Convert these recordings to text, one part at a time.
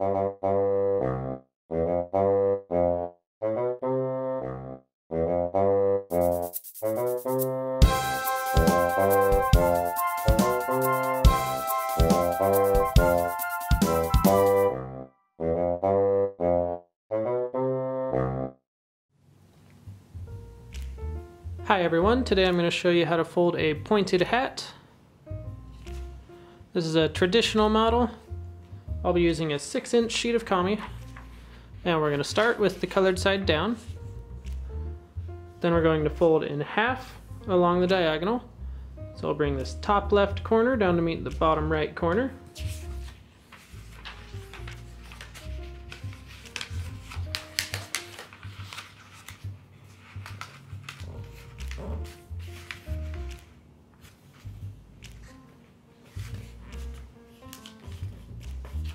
Hi everyone, today I'm going to show you how to fold a pointed hat. This is a traditional model. I'll be using a 6-inch sheet of kami, and we're going to start with the colored side down. Then we're going to fold in half along the diagonal. So I'll bring this top left corner down to meet the bottom right corner.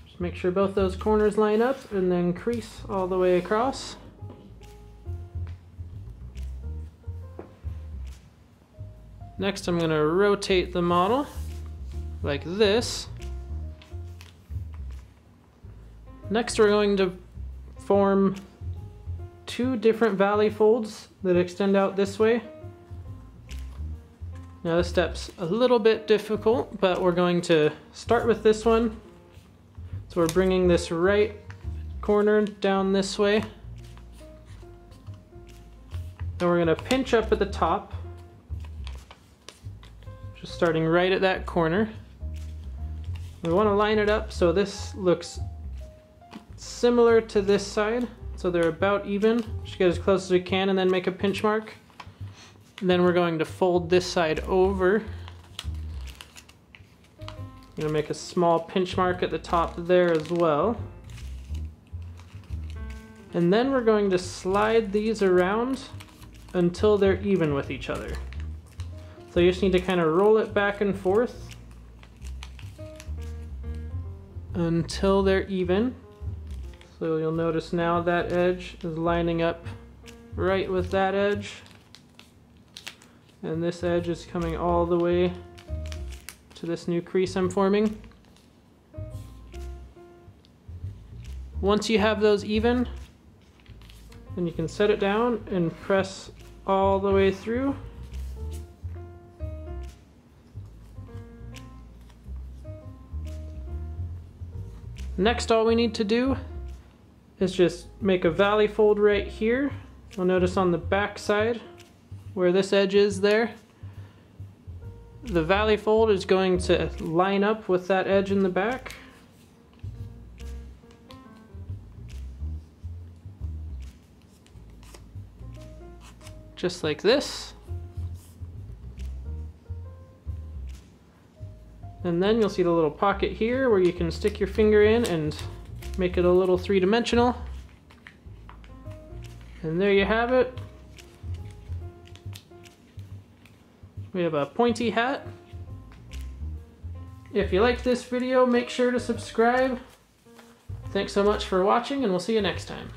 Just make sure both those corners line up and then crease all the way across. Next, I'm going to rotate the model like this. Next, we're going to form two different valley folds that extend out this way. Now this step's a little bit difficult, but we're going to start with this one. So we're bringing this right corner down this way. Then we're going to pinch up at the top, just starting right at that corner. We want to line it up so this looks similar to this side, so they're about even. Just get as close as we can and then make a pinch mark. And then we're going to fold this side over. I'm going to make a small pinch mark at the top there as well. And then we're going to slide these around until they're even with each other. So you just need to kind of roll it back and forth until they're even. So you'll notice now that edge is lining up right with that edge. And this edge is coming all the way to this new crease I'm forming. Once you have those even, then you can set it down and press all the way through. Next, all we need to do is just make a valley fold right here. You'll notice on the back side where this edge is there, the valley fold is going to line up with that edge in the back. Just like this. And then you'll see the little pocket here where you can stick your finger in and make it a little three-dimensional. And there you have it. We have a pointy hat. If you liked this video, make sure to subscribe. Thanks so much for watching, and we'll see you next time.